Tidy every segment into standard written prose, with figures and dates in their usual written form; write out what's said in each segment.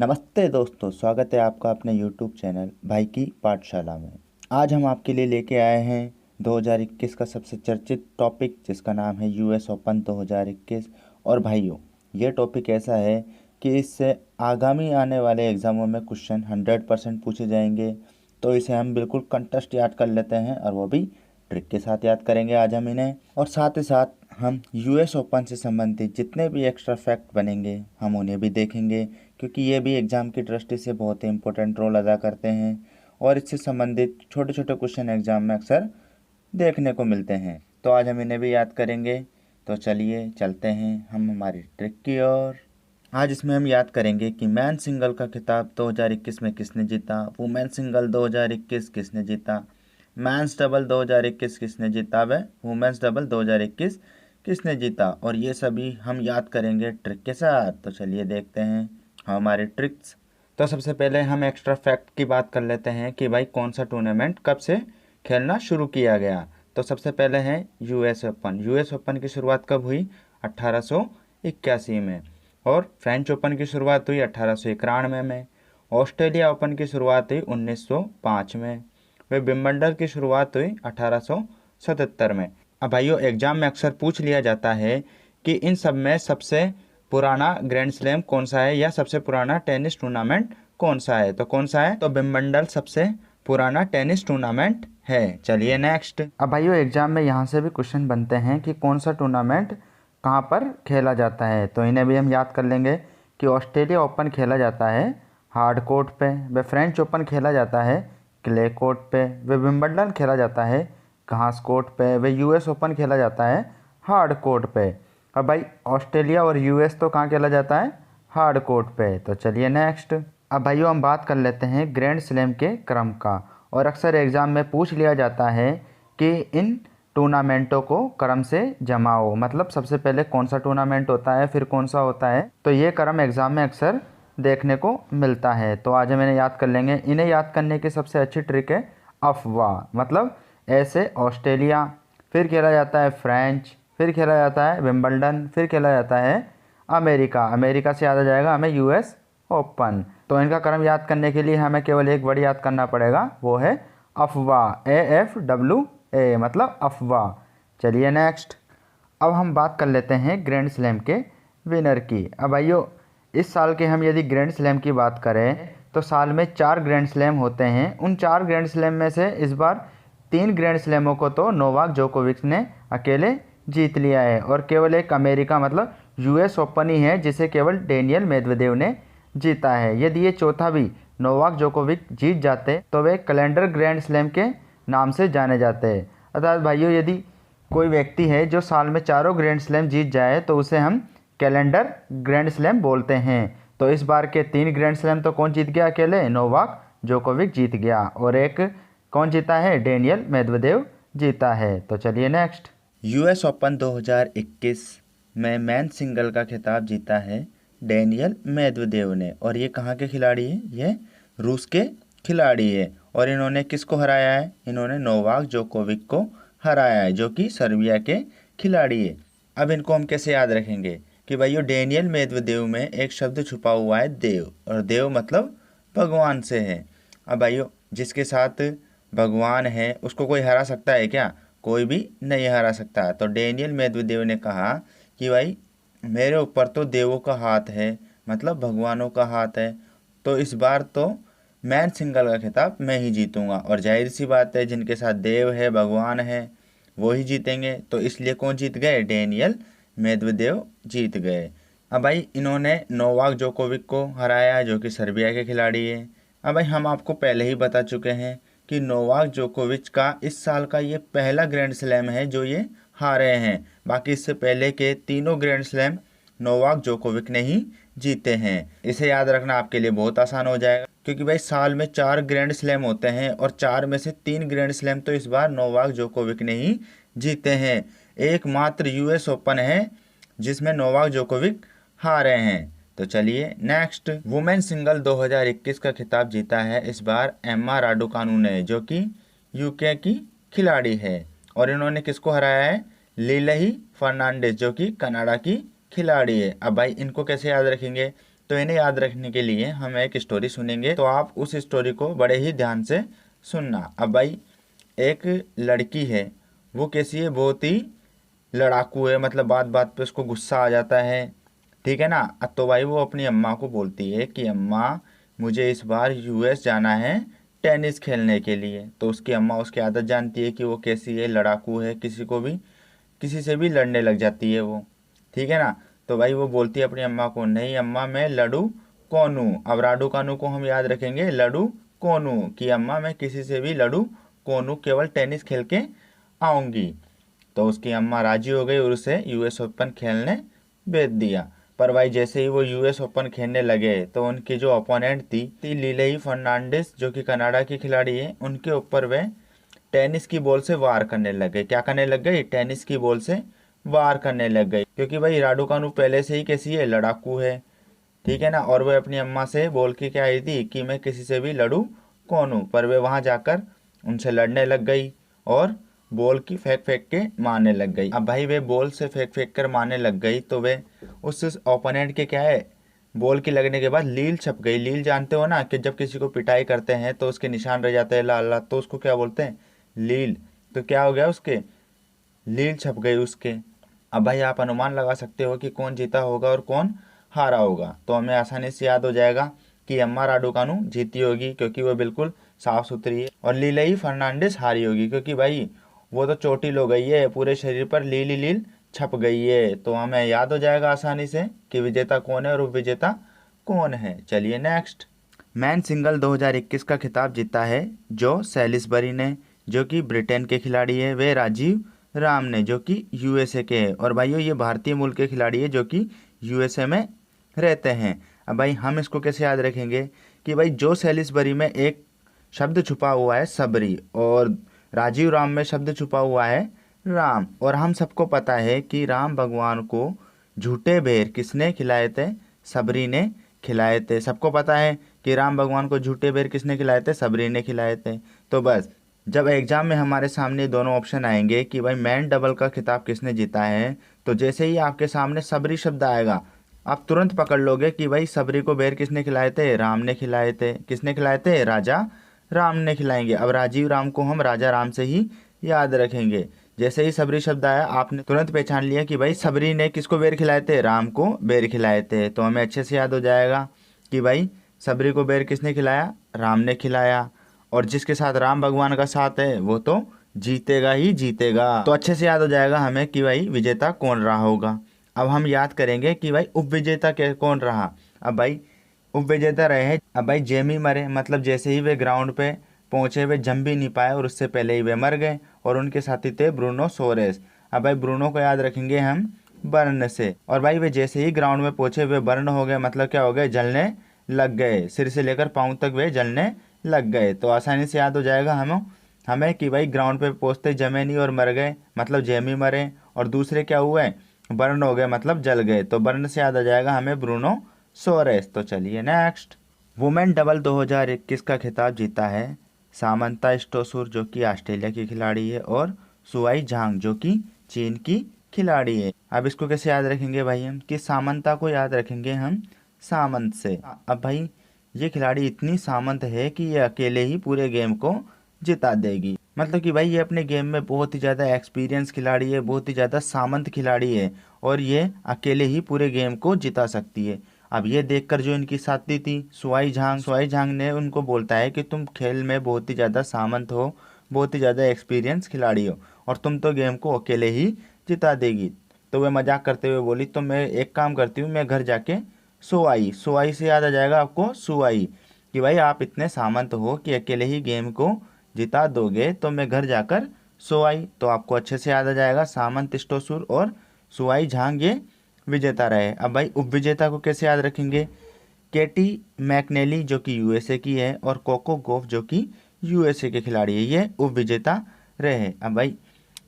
नमस्ते दोस्तों, स्वागत है आपका अपने YouTube चैनल भाई की पाठशाला में। आज हम आपके लिए लेके आए हैं 2021 का सबसे चर्चित टॉपिक, जिसका नाम है यूएस ओपन 2021। और भाइयों, ये टॉपिक ऐसा है कि इससे आगामी आने वाले एग्ज़ामों में क्वेश्चन 100% पूछे जाएंगे। तो इसे हम बिल्कुल कंटेस्ट याद कर लेते हैं, और वो भी ट्रिक के साथ याद करेंगे आज हम इन्हें। और साथ ही साथ हम यूएस ओपन से संबंधित जितने भी एक्स्ट्रा फैक्ट बनेंगे हम उन्हें भी देखेंगे, क्योंकि ये भी एग्ज़ाम की दृष्टि से बहुत ही इंपॉर्टेंट रोल अदा करते हैं और इससे संबंधित छोटे छोटे क्वेश्चन एग्ज़ाम में अक्सर देखने को मिलते हैं। तो आज हम इन्हें भी याद करेंगे। तो चलिए चलते हैं हम हमारी ट्रिक की ओर। आज इसमें हम याद करेंगे कि मैन सिंगल का खिताब 2021 में किसने जीता, वुमेन सिंगल 2021 किसने जीता, मैंस डबल 2021 किसने जीता, व वुमेन्स डबल 2021 किसने जीता। और ये सभी हम याद करेंगे ट्रिक के साथ। तो चलिए देखते हैं हमारे ट्रिक्स। तो सबसे पहले हम एक्स्ट्रा फैक्ट की बात कर लेते हैं कि भाई कौन सा टूर्नामेंट कब से खेलना शुरू किया गया। तो सबसे पहले है यूएस ओपन। यूएस ओपन की शुरुआत कब हुई? 1881 में। और फ्रेंच ओपन की शुरुआत हुई 1891 में। ऑस्ट्रेलिया ओपन की शुरुआत हुई 1905 में। वे विंबलडन की शुरुआत हुई 1877 में। अब भाइयों, एग्जाम में अक्सर पूछ लिया जाता है कि इन सब में सबसे पुराना ग्रैंड स्लैम कौन सा है, या सबसे पुराना टेनिस टूर्नामेंट कौन सा है। तो कौन सा है? तो विंबलडन सबसे पुराना टेनिस टूर्नामेंट है। चलिए नेक्स्ट। अब भाइयों, एग्जाम में यहाँ से भी क्वेश्चन बनते हैं कि कौन सा टूर्नामेंट कहाँ पर खेला जाता है। तो इन्हें भी हम याद कर लेंगे कि ऑस्ट्रेलिया ओपन खेला जाता है हार्ड कोर्ट पे, व फ्रेंच ओपन खेला जाता है क्ले कोर्ट पे, व विंबलडन खेला जाता है घास कोर्ट पे, व यूएस ओपन खेला जाता है हार्ड कोर्ट पे। अब भाई ऑस्ट्रेलिया और यूएस तो कहाँ खेला जाता है? हार्ड कोर्ट पे। तो चलिए नेक्स्ट। अब भाइयों, हम बात कर लेते हैं ग्रैंड स्लैम के क्रम का। और अक्सर एग्ज़ाम में पूछ लिया जाता है कि इन टूर्नामेंटों को क्रम से जमाओ, मतलब सबसे पहले कौन सा टूर्नामेंट होता है, फिर कौन सा होता है। तो ये क्रम एग्ज़ाम में अक्सर देखने को मिलता है। तो आज हम इन्हें याद कर लेंगे। इन्हें याद करने की सबसे अच्छी ट्रिक है अफवाह, मतलब ऐसे ऑस्ट्रेलिया, फिर खेला जाता है फ्रेंच, फिर खेला जाता है विंबलडन, फिर खेला जाता है अमेरिका। अमेरिका से याद आ जाएगा हमें यूएस ओपन। तो इनका क्रम याद करने के लिए हमें केवल एक वर्ड याद करना पड़ेगा, वो है अफवाह। AFWA, मतलब अफवाह। चलिए नेक्स्ट। अब हम बात कर लेते हैं ग्रैंड स्लैम के विनर की। अब भाइयों, इस साल के हम यदि ग्रैंड स्लैम की बात करें तो साल में 4 ग्रैंड स्लैम होते हैं। उन 4 ग्रैंड स्लैम में से इस बार 3 ग्रैंड स्लैमों को तो नोवाक जोकोविच ने अकेले जीत लिया है, और केवल एक अमेरिका मतलब यूएस ओपन ही है जिसे केवल डेनियल मेदवेदेव ने जीता है। यदि ये चौथा भी नोवाक जोकोविच जीत जाते तो वे कैलेंडर ग्रैंड स्लैम के नाम से जाने जाते हैं। अर्थात भाइयों, यदि कोई व्यक्ति है जो साल में चारों ग्रैंड स्लैम जीत जाए तो उसे हम कैलेंडर ग्रैंड स्लैम बोलते हैं। तो इस बार के 3 ग्रैंड स्लैम तो कौन जीत गया? अकेले नोवाक जोकोविच जीत गया, और एक कौन जीता है? डेनियल मेदवेदेव जीता है। तो चलिए नेक्स्ट। यूएस ओपन 2021 में मैन सिंगल का खिताब जीता है डेनियल मेदवेदेव ने। और ये कहाँ के खिलाड़ी हैं? ये रूस के खिलाड़ी है। और इन्होंने किसको हराया है? इन्होंने नोवाक जोकोविच को हराया है, जो कि सर्बिया के खिलाड़ी है। अब इनको हम कैसे याद रखेंगे कि भाइयों, डेनियल मेदवेदेव में एक शब्द छुपा हुआ है देव, और देव मतलब भगवान से है। अब भाइयों, जिसके साथ भगवान है उसको कोई हरा सकता है क्या? कोई भी नहीं हरा सकता। तो डेनियल मेदवेदेव ने कहा कि भाई मेरे ऊपर तो देवों का हाथ है, मतलब भगवानों का हाथ है, तो इस बार तो मैन सिंगल का खिताब मैं ही जीतूंगा। और जाहिर सी बात है, जिनके साथ देव है, भगवान है, वो ही जीतेंगे। तो इसलिए कौन जीत गए? डेनियल मेदवेदेव जीत गए। अब भाई, इन्होंने नोवाक जोकोविच को हराया है, जो कि सर्बिया के खिलाड़ी है। अब भाई, हम आपको पहले ही बता चुके हैं कि नोवाक जोकोविच का इस साल का ये पहला ग्रैंड स्लैम है जो ये हारे हैं। बाकी इससे पहले के तीनों ग्रैंड स्लैम नोवाक जोकोविच ने ही जीते हैं। इसे याद रखना आपके लिए बहुत आसान हो जाएगा, क्योंकि भाई साल में 4 ग्रैंड स्लैम होते हैं, और 4 में से 3 ग्रैंड स्लैम तो इस बार नोवाक जोकोविच ने ही जीते हैं। एकमात्र यूएस ओपन है जिसमें नोवाक जोकोविच हारे हैं। तो चलिए नेक्स्ट। वुमेन सिंगल 2021 का खिताब जीता है इस बार एम्मा राडुकानु ने, जो कि यूके की खिलाड़ी है। और इन्होंने किसको हराया है? लिलही फर्नांडिस, जो कि कनाडा की खिलाड़ी है। अब भाई, इनको कैसे याद रखेंगे तो इन्हें याद रखने के लिए हम एक स्टोरी सुनेंगे, तो आप उस स्टोरी को बड़े ही ध्यान से सुनना। अब भाई एक लड़की है, वो कैसी है, बहुत ही लड़ाकू है, मतलब बात बात पे उसको गुस्सा आ जाता है, ठीक है ना। तो भाई वो अपनी अम्मा को बोलती है कि अम्मा मुझे इस बार यूएस जाना है टेनिस खेलने के लिए। तो उसकी अम्मा उसकी आदत जानती है कि वो कैसी है, लड़ाकू है, किसी से भी लड़ने लग जाती है वो, ठीक है ना। तो भाई वो बोलती है अपनी अम्मा को, नहीं अम्मा मैं लड़ू कौन हूँ। अब राडू कानू को हम याद रखेंगे लड़ू कौन हूँ, कि अम्मा मैं किसी से भी लड़ू कौन हूँ, केवल टेनिस खेल के आऊँगी। तो उसकी अम्मा राजी हो गई और उसे यूएस ओपन खेलने भेज दिया। पर भाई जैसे ही वो यूएस ओपन खेलने लगे तो उनकी जो अपोनेंट थी लिलेई फर्नांडिस, जो कि कनाडा की खिलाड़ी है, उनके ऊपर वे टेनिस की बॉल से वार करने लग गए। क्या करने लग गई, टेनिस की बॉल से वार करने लग गई, क्योंकि भाई राडुकानु पहले से ही कैसी है, लड़ाकू है, ठीक है ना। और वह अपनी अम्मा से बोल के क्या आई थी कि मैं किसी से भी लड़ू कौन हूँ, पर वे वहां जाकर उनसे लड़ने लग गई और बॉल की फेंक फेंक के मारने लग गई। अब भाई वे बॉल से फेंक फेंक कर मारने लग गई तो वे उस ओपोनेंट के क्या है, बॉल की लगने के बाद लील छप गई। लील जानते हो ना, कि जब किसी को पिटाई करते हैं तो उसके निशान रह जाते हैं लाल लाल, तो उसको क्या बोलते हैं, लील। तो क्या हो गया, उसके लील छप गई उसके। अब भाई आप अनुमान लगा सकते हो कि कौन जीता होगा और कौन हारा होगा। तो हमें आसानी से याद हो जाएगा कि अम्मा राडुकानु जीती होगी, क्योंकि वो बिल्कुल साफ सुथरी है, और लीलई फर्नांडिस हारी होगी, क्योंकि भाई वो तो चोटिल हो गई है, पूरे शरीर पर लील ही लील छप गई है। तो हमें याद हो जाएगा आसानी से कि विजेता कौन है और उपविजेता कौन है। चलिए नेक्स्ट। मैन सिंगल 2021 का खिताब जीता है जो सैलिसबरी ने, जो कि ब्रिटेन के खिलाड़ी है, वे राजीव राम ने, जो कि यूएसए के हैं। और भाइयों ये भारतीय मूल के खिलाड़ी है जो कि यूएसए में रहते हैं। अब भाई हम इसको कैसे याद रखेंगे कि भाई जो सैलिसबरी में एक शब्द छुपा हुआ है सबरी, और राजीव राम में शब्द छुपा हुआ है राम। और हम सबको पता है कि राम भगवान को झूठे बेर किसने खिलाए थे, सबरी ने खिलाए थे। सबको पता है कि राम भगवान को झूठे बेर किसने खिलाए थे, सबरी ने खिलाए थे। तो बस जब एग्जाम में हमारे सामने दोनों ऑप्शन आएंगे कि भाई मैन डबल का खिताब किसने जीता है, तो जैसे ही आपके सामने सबरी शब्द आएगा आप तुरंत पकड़ लोगे कि भाई सबरी को बेर किसने खिलाए थे, राम ने खिलाए थे। किसने खिलाए थे, राजा राम ने खिलाएंगे। अब राजीव राम को हम राजा राम से ही याद रखेंगे। जैसे ही सबरी शब्द आया आपने तुरंत पहचान लिया कि भाई सबरी ने किसको बेर खिलाए थे, राम को बेर खिलाए थे। तो हमें अच्छे से याद हो जाएगा कि भाई सबरी को बेर किसने खिलाया, राम ने खिलाया। और जिसके साथ राम भगवान का साथ है वो तो जीतेगा ही जीतेगा। तो अच्छे से याद हो जाएगा हमें कि भाई विजेता कौन रहा होगा। अब हम याद करेंगे कि भाई उपविजेता कौन रहा। अब भाई उपविजेता रहे अब भाई जेमी मरे, मतलब जैसे ही वे ग्राउंड पे पहुंचे वे जम भी नहीं पाए और उससे पहले ही वे मर गए। और उनके साथी थे ब्रूनो सोरेस। अब भाई ब्रूनो को याद रखेंगे हम बर्न से। और भाई वे जैसे ही ग्राउंड में पहुंचे वे बर्न हो गए, मतलब क्या हो गए, जलने लग गए, सिर से लेकर पाँव तक वे जलने लग गए। तो आसानी से याद हो जाएगा हमें कि भाई ग्राउंड पे पहुंचते जमे नहीं और मर गए, मतलब जेमी मरे। और दूसरे क्या हुए, बर्न हो गए, मतलब जल गए। तो बर्न से याद आ जाएगा हमें ब्रूनो सोरेस। तो चलिए नेक्स्ट। वुमेन डबल 2021 का खिताब जीता है सामंता स्टोसुर, जो कि ऑस्ट्रेलिया की खिलाड़ी है, और सुआई झांग, जो कि चीन की खिलाड़ी है। अब इसको कैसे याद रखेंगे भाई हम, कि सामंता को याद रखेंगे हम सामंत से। अब भाई ये खिलाड़ी इतनी सामंत है कि ये अकेले ही पूरे गेम को जिता देगी। मतलब कि भाई ये अपने गेम में बहुत ही ज़्यादा एक्सपीरियंस खिलाड़ी है, बहुत ही ज़्यादा सामंत खिलाड़ी है, और ये अकेले ही पूरे गेम को जिता सकती है। अब ये देखकर जो इनकी साथी थी सुआई झांग ने उनको बोलता है कि तुम खेल में बहुत ही ज़्यादा सामंत हो, बहुत ही ज़्यादा एक्सपीरियंस खिलाड़ी हो, और तुम तो गेम को अकेले ही जिता देगी। तो वह मजाक करते हुए बोली, तो मैं एक काम करती हूँ, मैं घर जाके सुआई से याद आ जाएगा आपको सुआई, कि भाई आप इतने सामंत हो कि अकेले ही गेम को जिता दोगे, तो मैं घर जाकर सुआई। तो आपको अच्छे से याद आ जाएगा सामंत स्टोसुर और सुआई झांग ये विजेता रहे। अब भाई उपविजेता को कैसे याद रखेंगे, केटी मैकनेली, जो कि यूएसए की है, और कोको गोफ, जो कि यूएसए के खिलाड़ी है, ये उपविजेता रहे। अब भाई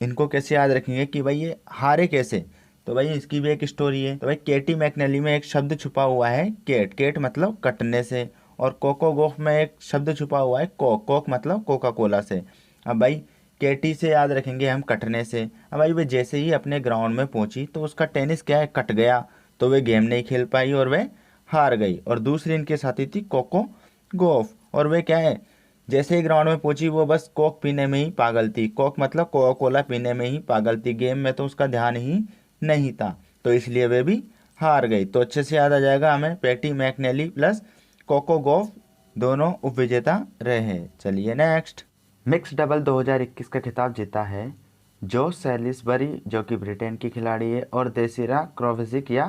इनको कैसे याद रखेंगे कि भाई ये हारे कैसे, तो भाई इसकी भी एक स्टोरी है। तो भाई केटी मैकनेली में एक शब्द छुपा हुआ है केट मतलब कटने से, और कोको गोफ में एक शब्द छुपा हुआ है कोक मतलब कोका कोला से। अब भाई केटी से याद रखेंगे हम कटने से। अब भाई वे जैसे ही अपने ग्राउंड में पहुंची तो उसका टेनिस क्या है, कट गया, तो वे गेम नहीं खेल पाई और वे हार गई। और दूसरी इनके साथी थी कोको गॉफ, और वे क्या है, जैसे ही ग्राउंड में पहुंची वो बस कोक पीने में ही पागल थी। कोक मतलब कोका कोला पीने में ही पागल थी, गेम में तो उसका ध्यान ही नहीं था, तो इसलिए वे भी हार गई। तो अच्छे से याद आ जाएगा हमें, Patty McNally plus Coco Gauff दोनों उपविजेता रहे। चलिए नेक्स्ट। मिक्स डबल 2021 का खिताब जीता है जो सैलिसबरी जो कि ब्रिटेन की खिलाड़ी है, और देसिरा क्रोविजिक या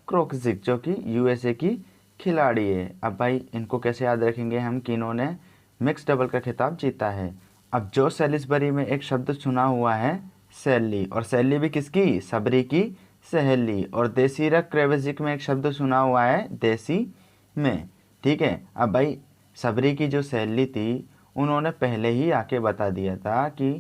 क्रोकजिक जो कि यूएसए की खिलाड़ी है। अब भाई इनको कैसे याद रखेंगे हम कि इन्होंने मिक्स डबल का खिताब जीता है। अब जो सैलिसबरी में एक शब्द सुना हुआ है सैली, और सैली भी किसकी, सबरी की सहेली। और देसिरा क्रोविजिक में एक शब्द सुना हुआ है देसी में, ठीक है। अब भाई सबरी की जो सहेली थी उन्होंने पहले ही आके बता दिया था कि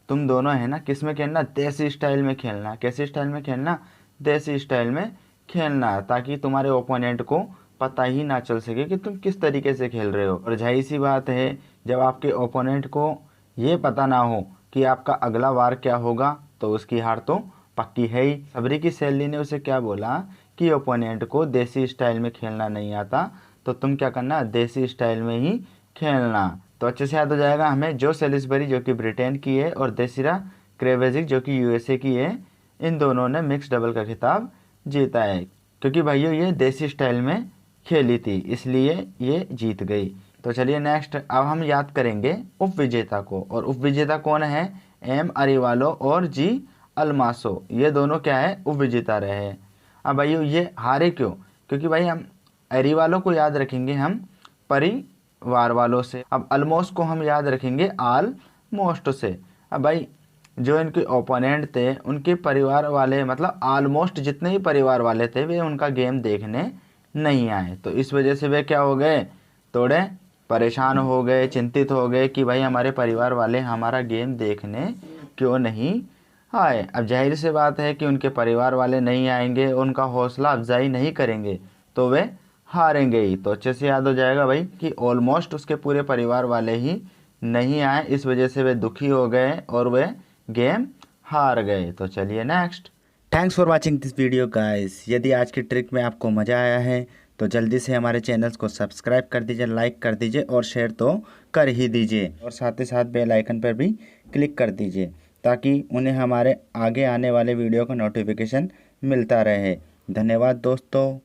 तुम दोनों है ना किस में खेलना, देसी स्टाइल में खेलना। कैसे स्टाइल में खेलना, देसी स्टाइल में खेलना, ताकि तुम्हारे ओपोनेंट को पता ही ना चल सके कि तुम किस तरीके से खेल रहे हो। और जाहिर सी बात है, जब आपके ओपोनेंट को ये पता ना हो कि आपका अगला वार क्या होगा तो उसकी हार तो पक्की है ही। सबरी की सहेली ने उसे क्या बोला कि ओपोनेंट को देसी स्टाइल में खेलना नहीं आता, तो तुम क्या करना, देसी स्टाइल में ही खेलना। तो अच्छे से याद हो जाएगा हमें, जो सैलिसबरी जो कि ब्रिटेन की है और देसिरा क्रोविजिक जो कि यूएसए की है, इन दोनों ने मिक्स डबल का खिताब जीता है, क्योंकि भाइयों ये देसी स्टाइल में खेली थी, इसलिए ये जीत गई। तो चलिए नेक्स्ट, अब हम याद करेंगे उपविजेता को, और उपविजेता कौन है, एम अरिवालो और जी अल्मासो, ये दोनों क्या है, उपविजेता रहे हैं। अब भाइयों ये हारे क्यों, क्योंकि भाई हम अरिवालो को याद रखेंगे हम परिवार वालों से, अब अलमोस्ट को हम याद रखेंगे आलमोस्ट से। अब भाई जो इनके ओपोनेंट थे उनके परिवार वाले, मतलब ऑलमोस्ट जितने ही परिवार वाले थे वे उनका गेम देखने नहीं आए, तो इस वजह से वे क्या हो गए, थोड़े परेशान हो गए, चिंतित हो गए कि भाई हमारे परिवार वाले हमारा गेम देखने क्यों नहीं आए। अब जाहिर सी बात है कि उनके परिवार वाले नहीं आएंगे, उनका हौसला अफजाई नहीं करेंगे, तो वे हारेंगे ही। तो अच्छे से याद हो जाएगा भाई कि ऑलमोस्ट उसके पूरे परिवार वाले ही नहीं आए, इस वजह से वे दुखी हो गए और वे गेम हार गए। तो चलिए next. Thanks for watching this video guys. यदि आज की ट्रिक में आपको मज़ा आया है तो जल्दी से हमारे चैनल्स को सब्सक्राइब कर दीजिए, लाइक कर दीजिए और शेयर तो कर ही दीजिए, और साथ ही साथ बेल आइकन पर भी क्लिक कर दीजिए ताकि उन्हें हमारे आगे आने वाले वीडियो का नोटिफिकेशन मिलता रहे। धन्यवाद दोस्तों।